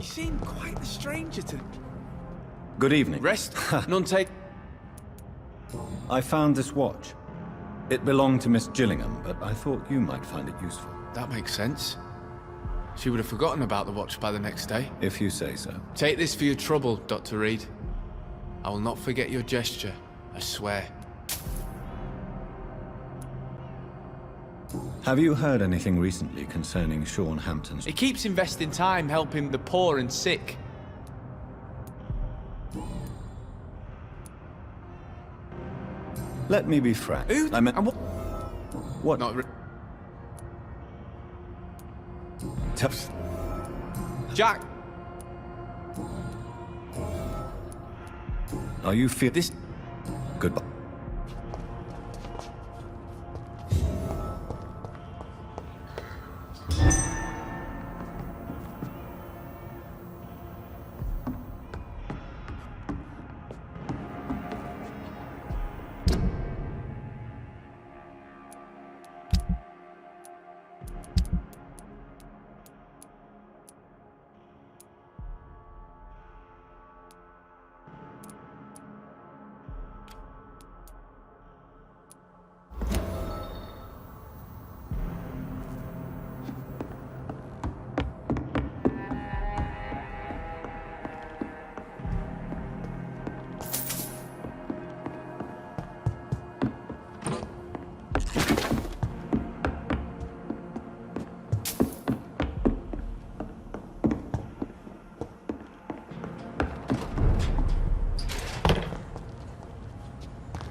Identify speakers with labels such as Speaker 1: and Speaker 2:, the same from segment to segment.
Speaker 1: You seem quite the stranger to...
Speaker 2: Good evening.
Speaker 1: Rest? None take...
Speaker 2: I found this watch. It belonged to Miss Gillingham, but I thought you might find it useful.
Speaker 1: That makes sense. She would have forgotten about the watch by the next day.
Speaker 2: If you say so.
Speaker 1: Take this for your trouble, Dr. Reed. I will not forget your gesture, I swear.
Speaker 2: Have you heard anything recently concerning Sean Hampton's...
Speaker 1: He keeps investing time helping the poor and sick.
Speaker 2: Let me be frank.
Speaker 1: Who?
Speaker 2: I meant... What?
Speaker 1: Not re
Speaker 2: Tough.
Speaker 1: Jack!
Speaker 2: Are you fear this? Goodbye.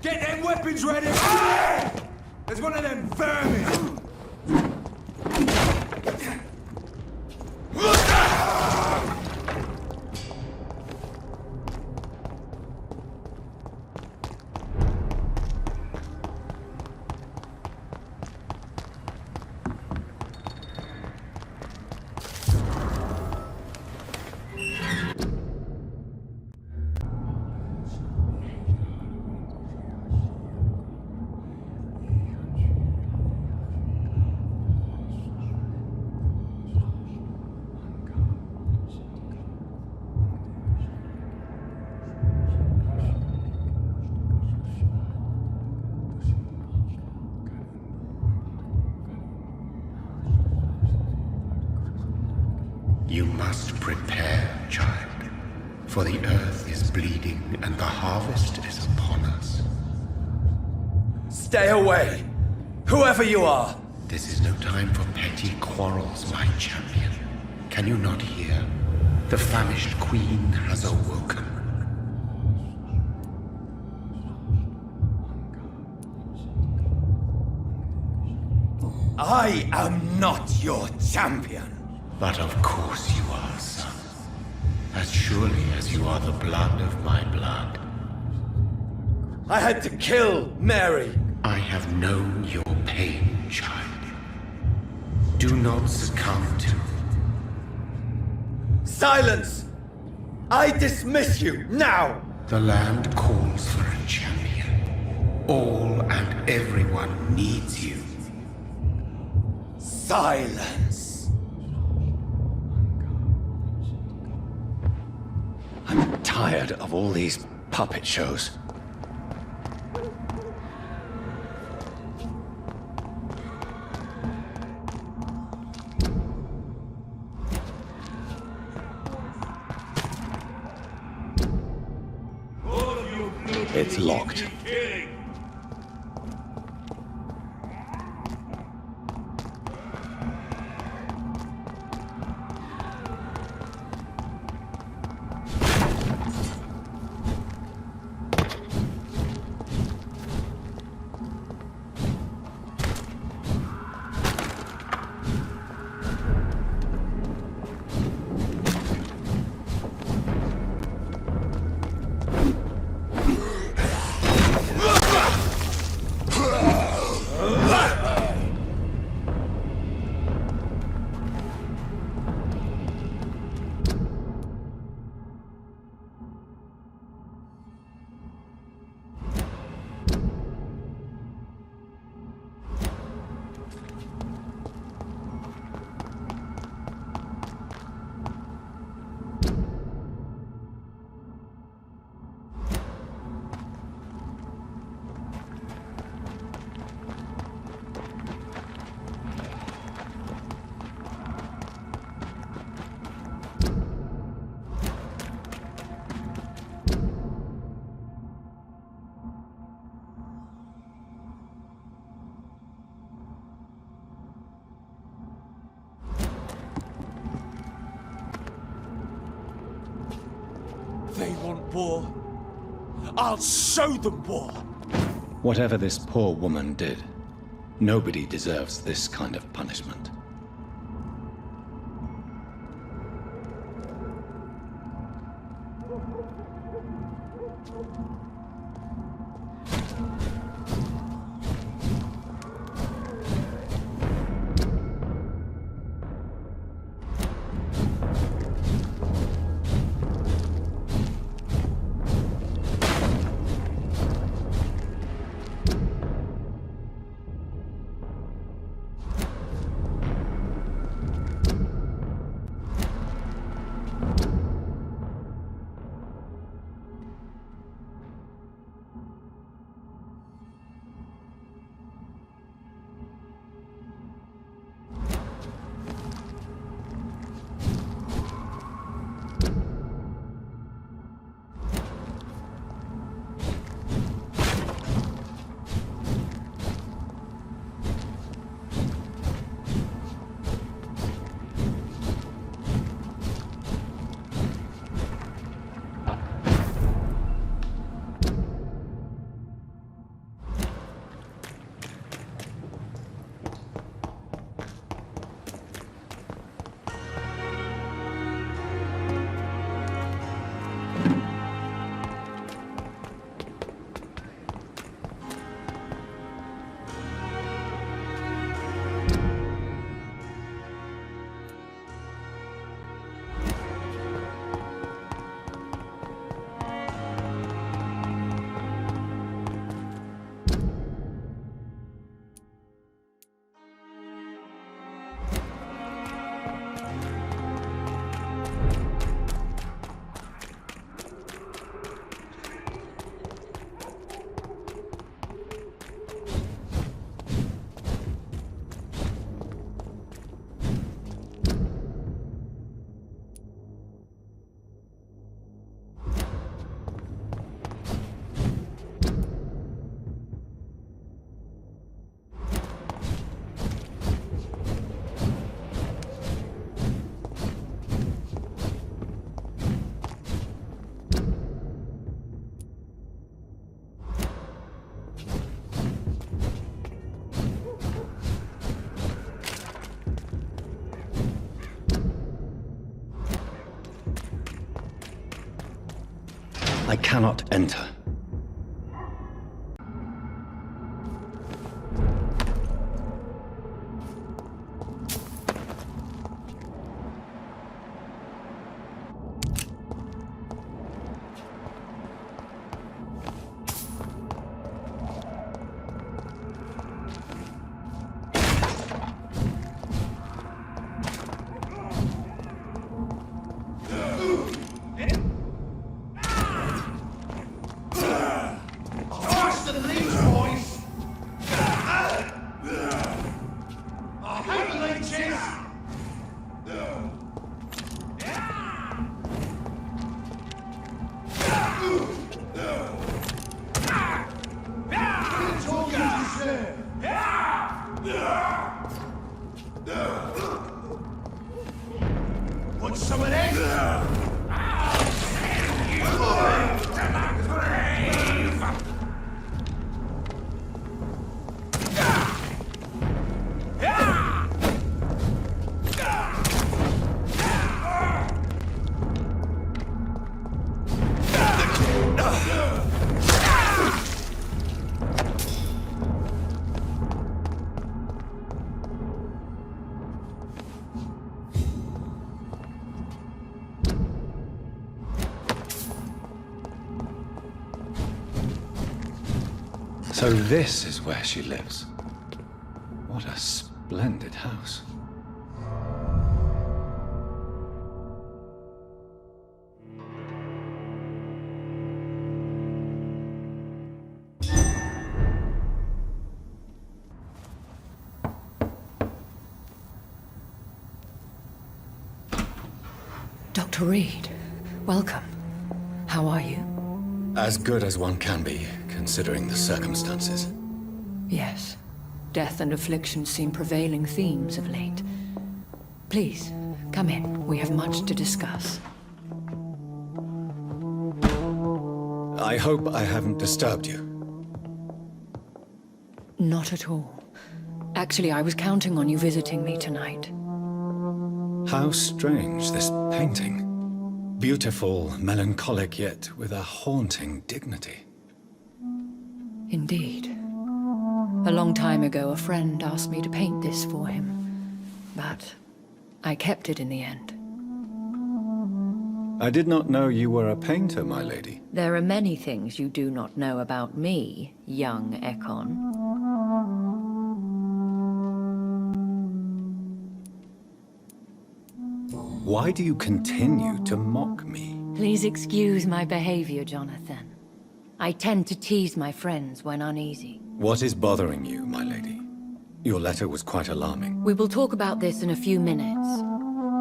Speaker 3: Get them weapons ready! Ah! There's one of them vermin!
Speaker 4: You must prepare, child, for the earth is bleeding and the harvest is upon us.
Speaker 3: Stay away! Whoever you are!
Speaker 4: This is no time for petty quarrels, my champion. Can you not hear? The famished queen has awoken.
Speaker 3: I am not your champion!
Speaker 4: But of course you are, son. As surely as you are the blood of my blood.
Speaker 3: I had to kill Mary!
Speaker 4: I have known your pain, child. Do not succumb to...
Speaker 3: Silence! I dismiss you, now!
Speaker 4: The land calls for a champion. All and everyone needs you.
Speaker 3: Silence! I'm tired of all these puppet shows. It's locked. They want war. I'll show them war.
Speaker 2: Whatever this poor woman did, nobody deserves this kind of punishment. I cannot enter.
Speaker 3: Want some of this?
Speaker 2: So this is where she lives. What a splendid house.
Speaker 5: Dr. Reed, welcome. How are you?
Speaker 2: As good as one can be, considering the circumstances.
Speaker 5: Yes. Death and affliction seem prevailing themes of late. Please, come in. We have much to discuss.
Speaker 2: I hope I haven't disturbed you.
Speaker 5: Not at all. Actually, I was counting on you visiting me tonight.
Speaker 2: How strange, this painting. Beautiful, melancholic, yet with a haunting dignity.
Speaker 5: Indeed. A long time ago, a friend asked me to paint this for him, but I kept it in the end.
Speaker 2: I did not know you were a painter, my lady.
Speaker 5: There are many things you do not know about me, young Ekon.
Speaker 2: Why do you continue to mock me?
Speaker 5: Please excuse my behavior, Jonathan. I tend to tease my friends when uneasy.
Speaker 2: What is bothering you, my lady? Your letter was quite alarming.
Speaker 5: We will talk about this in a few minutes.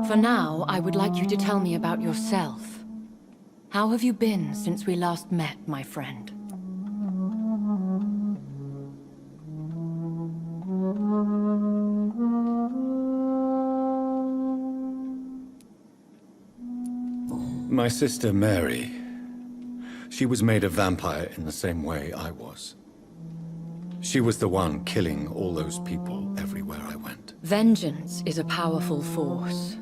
Speaker 5: For now, I would like you to tell me about yourself. How have you been since we last met, my friend?
Speaker 2: My sister Mary, she was made a vampire in the same way I was. She was the one killing all those people everywhere I went.
Speaker 5: Vengeance is a powerful force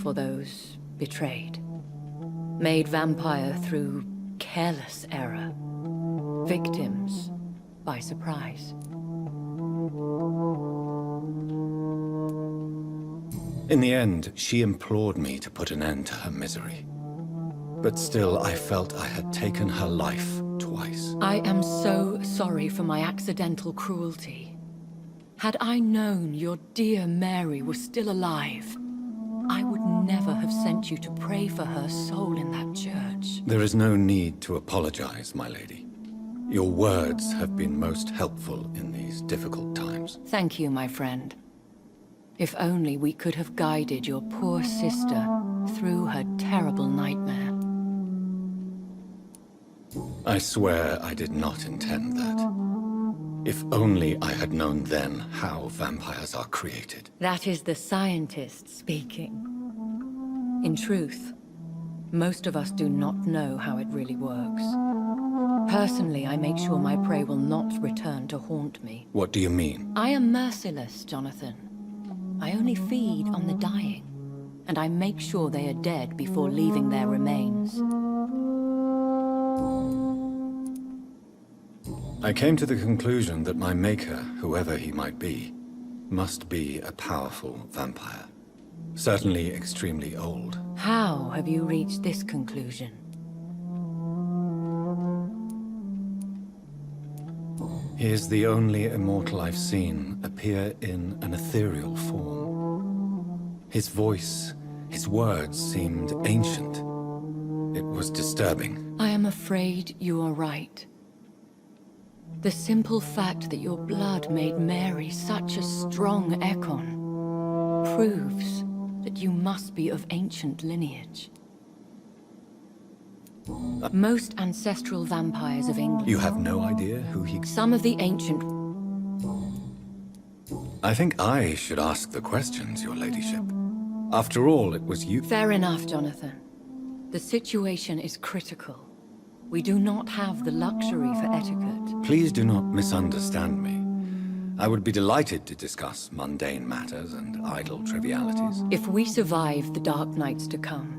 Speaker 5: for those betrayed. Made vampire through careless error. Victims by surprise.
Speaker 2: In the end, she implored me to put an end to her misery. But still, I felt I had taken her life twice.
Speaker 5: I am so sorry for my accidental cruelty. Had I known your dear Mary was still alive, I would never have sent you to pray for her soul in that church.
Speaker 2: There is no need to apologize, my lady. Your words have been most helpful in these difficult times.
Speaker 5: Thank you, my friend. If only we could have guided your poor sister through her terrible nightmare.
Speaker 2: I swear I did not intend that. If only I had known then how vampires are created.
Speaker 5: That is the scientist speaking. In truth, most of us do not know how it really works. Personally, I make sure my prey will not return to haunt me.
Speaker 2: What do you mean?
Speaker 5: I am merciless, Jonathan. I only feed on the dying, and I make sure they are dead before leaving their remains.
Speaker 2: I came to the conclusion that my maker, whoever he might be, must be a powerful vampire. Certainly extremely old.
Speaker 5: How have you reached this conclusion?
Speaker 2: He is the only immortal I've seen appear in an ethereal form. His voice, his words seemed ancient. It was disturbing.
Speaker 5: I am afraid you are right. The simple fact that your blood made Mary such a strong Ekon proves that you must be of ancient lineage. Most ancestral vampires of England...
Speaker 2: You have no idea who he...
Speaker 5: Some of the ancient...
Speaker 2: I think I should ask the questions, your ladyship. After all, it was you...
Speaker 5: Fair enough, Jonathan. The situation is critical. We do not have the luxury for etiquette.
Speaker 2: Please do not misunderstand me. I would be delighted to discuss mundane matters and idle trivialities.
Speaker 5: If we survive the dark nights to come,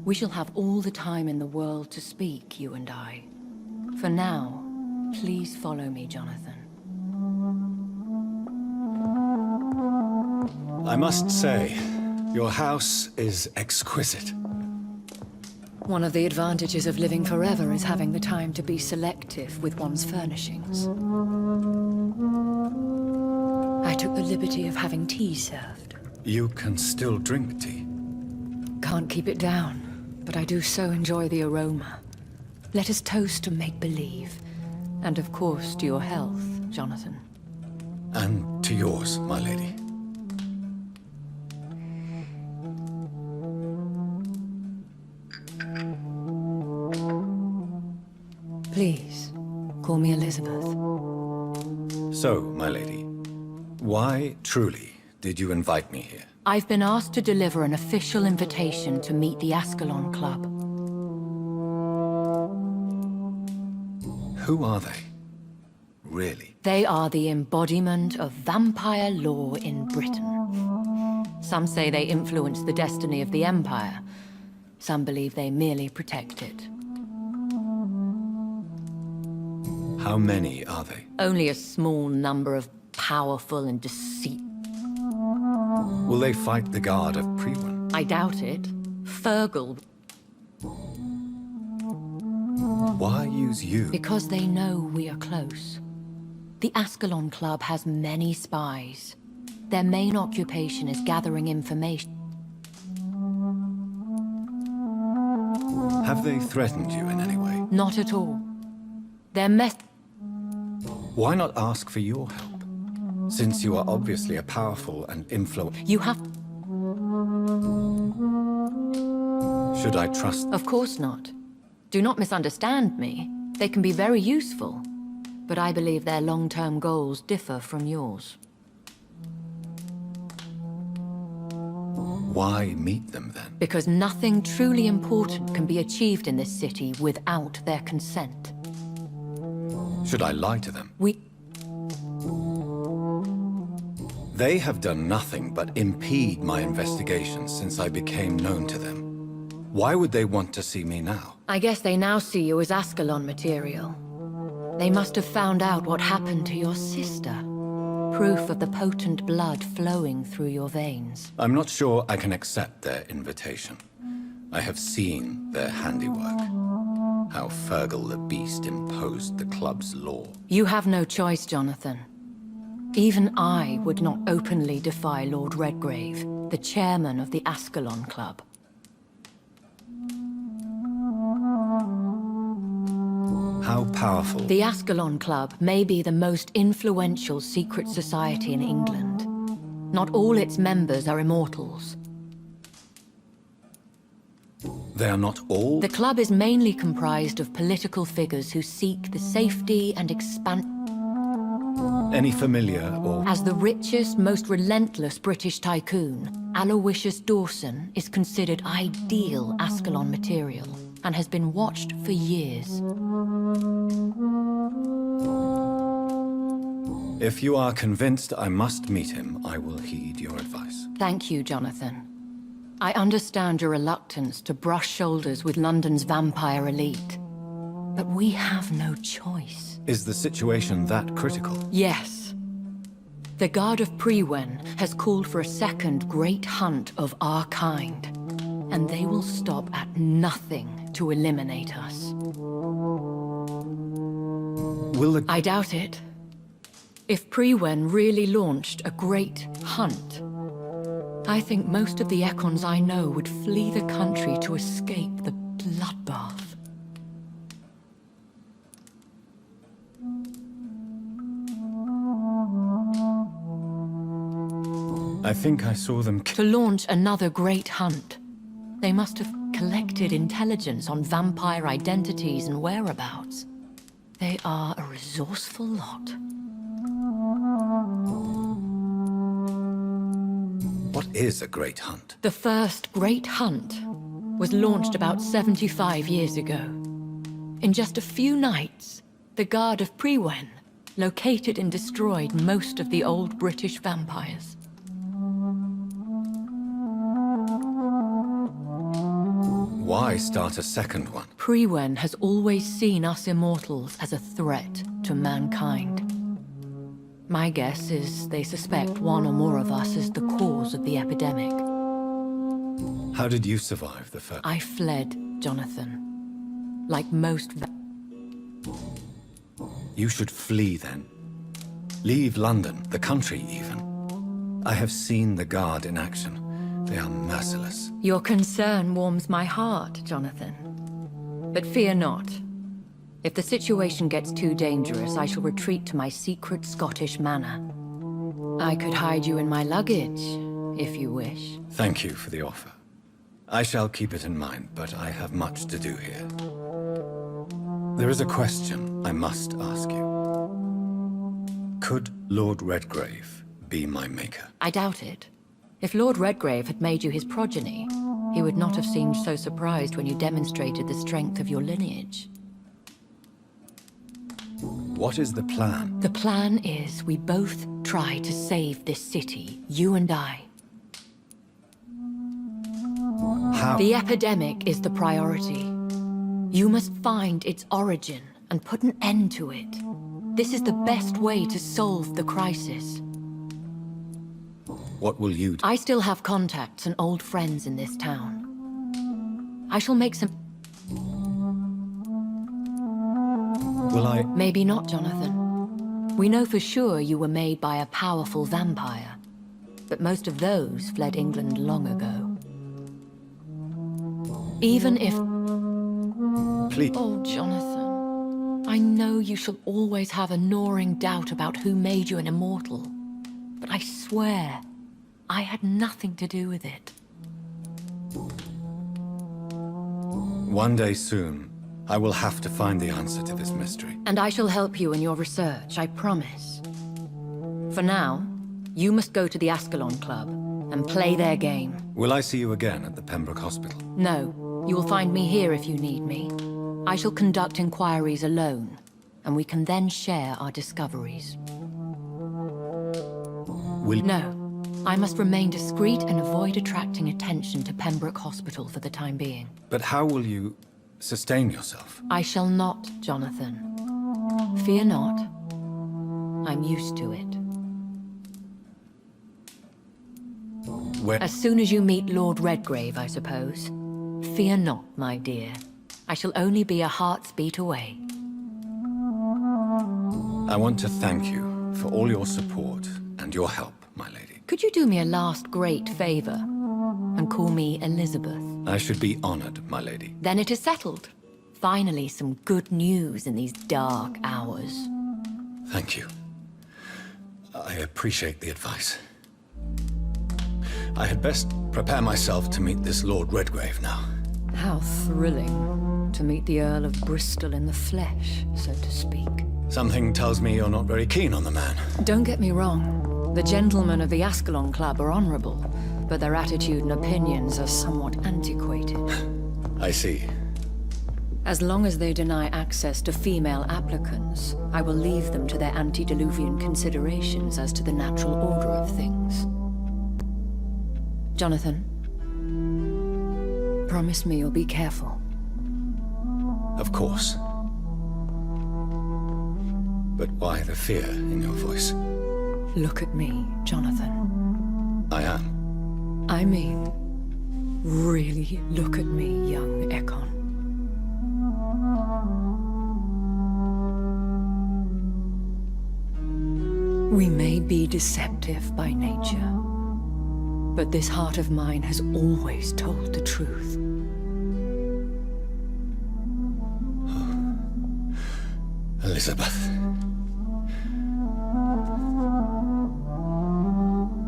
Speaker 5: we shall have all the time in the world to speak, you and I. For now, please follow me, Jonathan.
Speaker 2: I must say, your house is exquisite.
Speaker 5: One of the advantages of living forever is having the time to be selective with one's furnishings. I took the liberty of having tea served.
Speaker 2: You can still drink tea.
Speaker 5: Can't keep it down, but I do so enjoy the aroma. Let us toast to make-believe. And of course to your health, Jonathan.
Speaker 2: And to yours, my lady.
Speaker 5: Please, call me Elizabeth.
Speaker 2: So, my lady, why, truly, did you invite me here?
Speaker 5: I've been asked to deliver an official invitation to meet the Ascalon Club.
Speaker 2: Who are they? Really?
Speaker 5: They are the embodiment of vampire law in Britain. Some say they influence the destiny of the Empire. Some believe they merely protect it.
Speaker 2: How many are they?
Speaker 5: Only a small number of powerful and deceitful.
Speaker 2: Will they fight the guard of Priwen?
Speaker 5: I doubt it. Fergal.
Speaker 2: Why use you?
Speaker 5: Because they know we are close. The Ascalon Club has many spies. Their main occupation is gathering information.
Speaker 2: Have they threatened you in any way?
Speaker 5: Not at all. Their
Speaker 2: Why not ask for your help? Since you are obviously a powerful and influential...
Speaker 5: You have...
Speaker 2: Should I trust...
Speaker 5: Of course not. Do not misunderstand me. They can be very useful. But I believe their long-term goals differ from yours.
Speaker 2: Why meet them then?
Speaker 5: Because nothing truly important can be achieved in this city without their consent.
Speaker 2: Should I lie to them? They have done nothing but impede my investigations since I became known to them. Why would they want to see me now?
Speaker 5: I guess they now see you as Ascalon material. They must have found out what happened to your sister. Proof of the potent blood flowing through your veins.
Speaker 2: I'm not sure I can accept their invitation. I have seen their handiwork. How Fergal the Beast imposed the club's law.
Speaker 5: You have no choice, Jonathan. Even I would not openly defy Lord Redgrave, the chairman of the Ascalon Club.
Speaker 2: How powerful?
Speaker 5: The Ascalon Club may be the most influential secret society in England. Not all its members are immortals.
Speaker 2: They are not all?
Speaker 5: The club is mainly comprised of political figures who seek the safety and expansion.
Speaker 2: Any familiar or...
Speaker 5: As the richest, most relentless British tycoon, Aloysius Dawson is considered ideal Ascalon material and has been watched for years.
Speaker 2: If you are convinced I must meet him, I will heed your advice.
Speaker 5: Thank you, Jonathan. I understand your reluctance to brush shoulders with London's vampire elite. But we have no choice.
Speaker 2: Is the situation that critical?
Speaker 5: Yes. The Guard of Priwen has called for a second great hunt of our kind. And they will stop at nothing to eliminate us.
Speaker 2: Will the...
Speaker 5: I doubt it. If Priwen really launched a great hunt, I think most of the Ekons I know would flee the country to escape the bloodbath.
Speaker 2: I think I saw them...
Speaker 5: To launch another great hunt, they must have collected intelligence on vampire identities and whereabouts. They are a resourceful lot.
Speaker 2: What is a great hunt?
Speaker 5: The first great hunt was launched about 75 years ago. In just a few nights, the Guard of Priwen located and destroyed most of the old British vampires.
Speaker 2: Why start a second one?
Speaker 5: Priwen has always seen us immortals as a threat to mankind. My guess is they suspect one or more of us is the cause of the epidemic.
Speaker 2: How did you survive the first?
Speaker 5: I fled, Jonathan. Like most
Speaker 2: You should flee then. Leave London, the country even. I have seen the Guard in action. They are merciless.
Speaker 5: Your concern warms my heart, Jonathan. But fear not. If the situation gets too dangerous, I shall retreat to my secret Scottish manor. I could hide you in my luggage, if you wish.
Speaker 2: Thank you for the offer. I shall keep it in mind, but I have much to do here. There is a question I must ask you. Could Lord Redgrave be my maker?
Speaker 5: I doubt it. If Lord Redgrave had made you his progeny, he would not have seemed so surprised when you demonstrated the strength of your lineage.
Speaker 2: What is the plan?
Speaker 5: The plan is we both try to save this city, you and I.
Speaker 2: How?
Speaker 5: The epidemic is the priority. You must find its origin and put an end to it. This is the best way to solve the crisis.
Speaker 2: What will you do?
Speaker 5: I still have contacts and old friends in this town. I shall make some...
Speaker 2: Will I...
Speaker 5: Maybe not, Jonathan. We know for sure you were made by a powerful vampire, but most of those fled England long ago. Even if...
Speaker 2: Please.
Speaker 5: Oh, Jonathan. I know you shall always have a gnawing doubt about who made you an immortal, but I swear, I had nothing to do with it.
Speaker 2: One day soon, I will have to find the answer to this mystery.
Speaker 5: And I shall help you in your research, I promise. For now, you must go to the Ascalon Club and play their game.
Speaker 2: Will I see you again at the Pembroke Hospital?
Speaker 5: No, you will find me here if you need me. I shall conduct inquiries alone, and we can then share our discoveries.
Speaker 2: Will...
Speaker 5: No, I must remain discreet and avoid attracting attention to Pembroke Hospital for the time being.
Speaker 2: But how will you sustain yourself?
Speaker 5: I shall not, Jonathan. Fear not. I'm used to it.
Speaker 2: Where...
Speaker 5: As soon as you meet Lord Redgrave, I suppose. Fear not, my dear. I shall only be a heart's beat away.
Speaker 2: I want to thank you for all your support and your help, my lady.
Speaker 5: Could you do me a last great favor and call me Elizabeth?
Speaker 2: I should be honored, my lady.
Speaker 5: Then it is settled. Finally, some good news in these dark hours.
Speaker 2: Thank you. I appreciate the advice. I had best prepare myself to meet this Lord Redgrave now.
Speaker 5: How thrilling to meet the Earl of Bristol in the flesh, so to speak.
Speaker 2: Something tells me you're not very keen on the man.
Speaker 5: Don't get me wrong. The gentlemen of the Ascalon Club are honorable, but their attitude and opinions are somewhat antiquated.
Speaker 2: I see.
Speaker 5: As long as they deny access to female applicants, I will leave them to their antediluvian considerations as to the natural order of things. Jonathan, promise me you'll be careful.
Speaker 2: Of course. But why the fear in your voice?
Speaker 5: Look at me, Jonathan.
Speaker 2: I am.
Speaker 5: I mean, really look at me, young Ekon. We may be deceptive by nature, but this heart of mine has always told the truth.
Speaker 2: Elizabeth.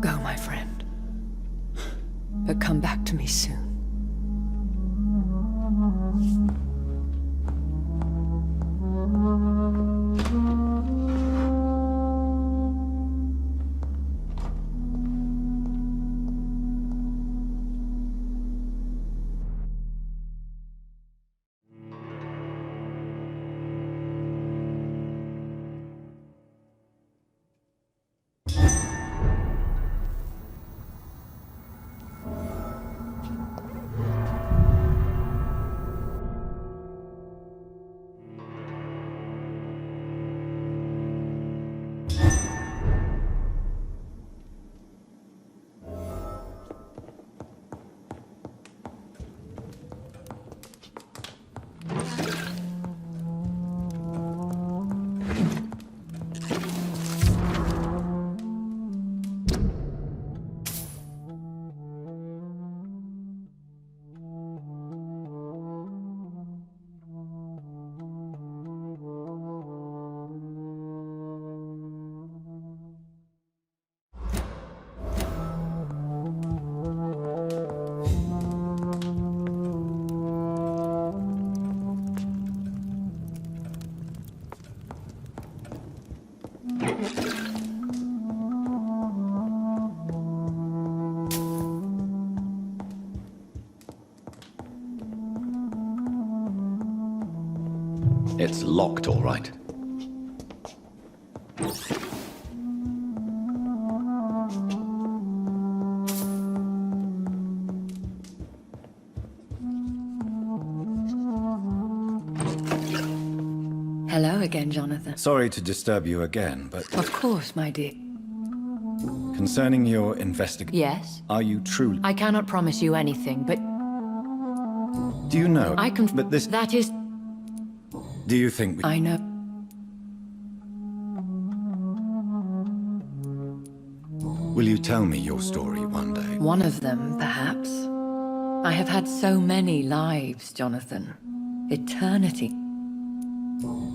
Speaker 5: Go, my friend. But come back to me soon.
Speaker 6: It's locked, all right.
Speaker 5: Hello again, Jonathan.
Speaker 2: Sorry to disturb you again, but
Speaker 5: Of course, my dear.
Speaker 2: concerning your investigation,
Speaker 5: Yes?
Speaker 2: are you truly...
Speaker 5: I cannot promise you anything, but
Speaker 2: Do you know...
Speaker 5: I can...
Speaker 2: But this...
Speaker 5: That is...
Speaker 2: Do you think we...
Speaker 5: I know.
Speaker 2: Will you tell me your story one day?
Speaker 5: One of them, perhaps. I have had so many lives, Jonathan. Eternity.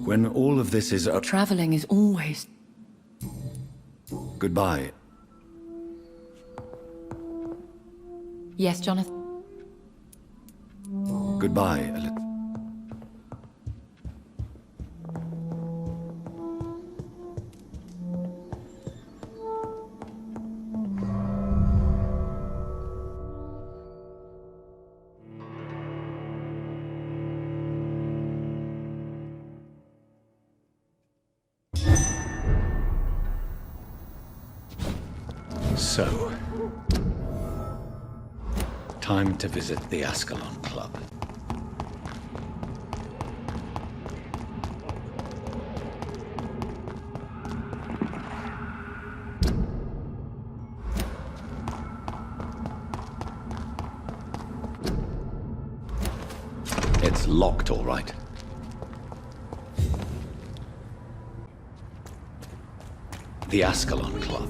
Speaker 2: When all of this is up...
Speaker 5: Traveling is always...
Speaker 2: Goodbye.
Speaker 5: Yes, Jonathan?
Speaker 2: Goodbye, So, time to visit the Ascalon Club. It's locked, all right. The Ascalon Club.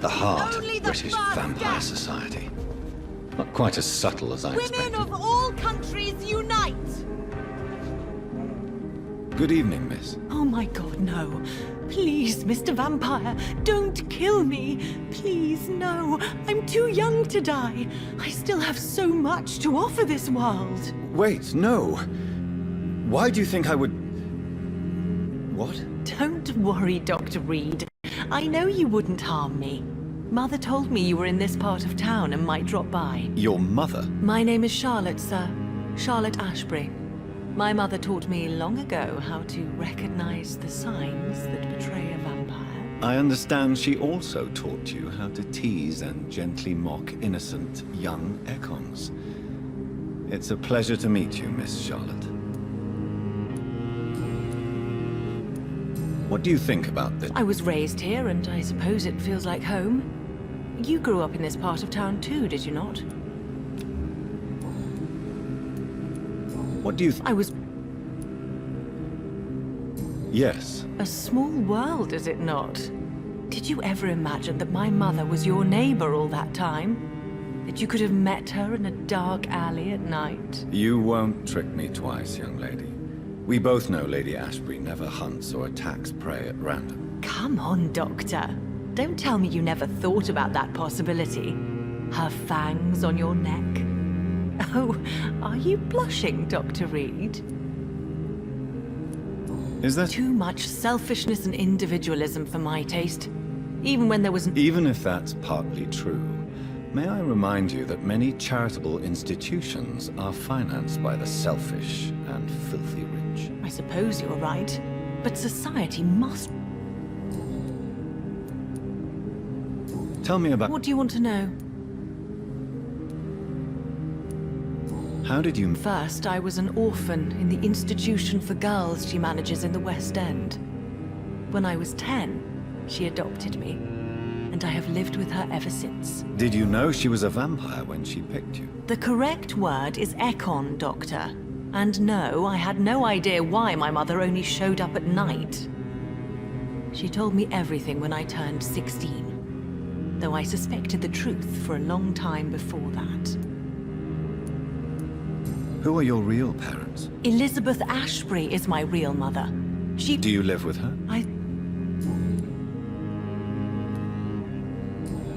Speaker 2: The heart of British Vampire Society. Not quite as subtle as I expected.
Speaker 6: Women of all countries unite!
Speaker 2: Good evening, miss.
Speaker 6: Oh my god, no. Please, Mr. Vampire, don't kill me. Please, no. I'm too young to die. I still have so much to offer this world.
Speaker 2: Wait, no. Why do you think I would... What?
Speaker 6: Don't worry, Dr. Reed. I know you wouldn't harm me. Mother told me you were in this part of town and might drop by.
Speaker 2: Your mother?
Speaker 6: My name is Charlotte, sir. Charlotte Ashbury. My mother taught me long ago how to recognize the signs that betray a vampire.
Speaker 2: I understand she also taught you how to tease and gently mock innocent young Ekons. It's a pleasure to meet you, Miss Charlotte. What do you think about this?
Speaker 6: I was raised here, and I suppose it feels like home. You grew up in this part of town too, did you not?
Speaker 2: What do you
Speaker 6: I was...
Speaker 2: Yes.
Speaker 6: A small world, is it not? Did you ever imagine that my mother was your neighbor all that time? That you could have met her in a dark alley at night?
Speaker 2: You won't trick me twice, young lady. We both know Lady Ashbury never hunts or attacks prey at random.
Speaker 6: Come on, Doctor. Don't tell me you never thought about that possibility. Her fangs on your neck. Oh, are you blushing, Dr. Reed?
Speaker 2: Is that...
Speaker 6: Too much selfishness and individualism for my taste. Even when there was...
Speaker 2: Even if that's partly true, may I remind you that many charitable institutions are financed by the selfish and filthy rich.
Speaker 6: I suppose you're right. But society must...
Speaker 2: Tell me about...
Speaker 6: What do you want to know?
Speaker 2: How did you...
Speaker 6: First, I was an orphan in the institution for girls she manages in the West End. When I was 10, she adopted me, and I have lived with her ever since.
Speaker 2: Did you know she was a vampire when she picked you?
Speaker 6: The correct word is Ekon, Doctor. And no, I had no idea why my mother only showed up at night. She told me everything when I turned 16, though I suspected the truth for a long time before that.
Speaker 2: Who are your real parents?
Speaker 6: Elizabeth Ashbury is my real mother. She...
Speaker 2: Do you live with her?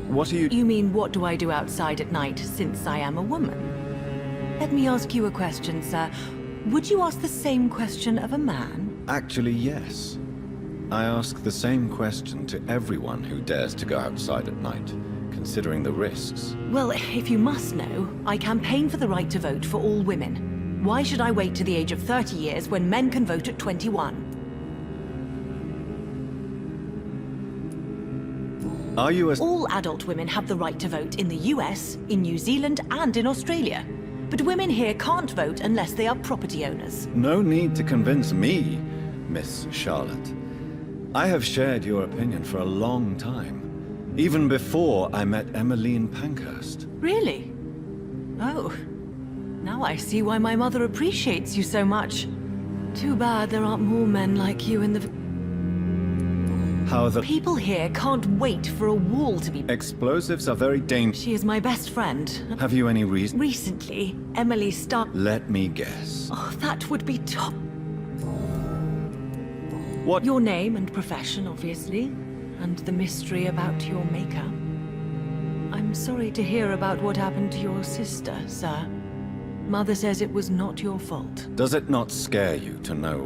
Speaker 2: What are you...
Speaker 6: You mean, what do I do outside at night, since I am a woman? Let me ask you a question, sir. Would you ask the same question of a man?
Speaker 2: Actually, yes. I ask the same question to everyone who dares to go outside at night, considering the risks.
Speaker 6: Well, if you must know, I campaign for the right to vote for all women. Why should I wait to the age of 30 years when men can vote at 21?
Speaker 2: Are you a...
Speaker 6: All adult women have the right to vote in the US, in New Zealand, and in Australia. But women here can't vote unless they are property owners.
Speaker 2: No need to convince me. Miss Charlotte. I have shared your opinion for a long time, even before I met Emmeline Pankhurst.
Speaker 6: Really? Oh. Now I see why my mother appreciates you so much. Too bad there aren't more men like you in the...
Speaker 2: How the
Speaker 6: People here can't wait for a wall to be...
Speaker 2: explosives are very dangerous.
Speaker 6: She is my best friend.
Speaker 2: Have you any reason?
Speaker 6: Recently, Emily
Speaker 2: Let me guess.
Speaker 6: Oh, that would be top.
Speaker 2: What?
Speaker 6: Your name and profession, obviously, and the mystery about your maker. I'm sorry to hear about what happened to your sister, sir. Mother says it was not your fault.
Speaker 2: Does it not scare you to know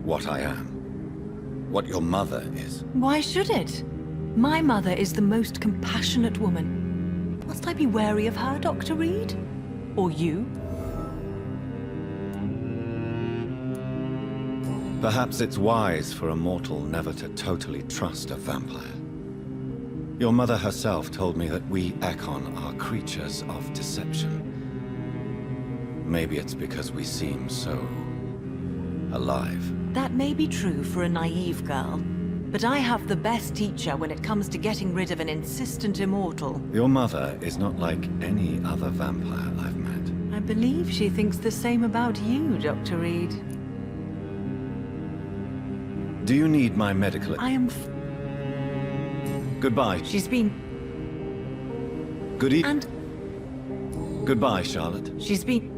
Speaker 2: what I am? What your mother is?
Speaker 6: Why should it? My mother is the most compassionate woman. Must I be wary of her, Dr. Reed? Or you?
Speaker 2: Perhaps it's wise for a mortal never to totally trust a vampire. Your mother herself told me that we Ekon are creatures of deception. Maybe it's because we seem so... alive.
Speaker 6: That may be true for a naive girl, but I have the best teacher when it comes to getting rid of an insistent immortal.
Speaker 2: Your mother is not like any other vampire I've met.
Speaker 6: I believe she thinks the same about you, Dr. Reed.
Speaker 2: Do you need my medical...
Speaker 6: I am...
Speaker 2: Goodbye.
Speaker 6: She's been...
Speaker 2: Good evening.
Speaker 6: And
Speaker 2: Goodbye, Charlotte.
Speaker 6: she's been...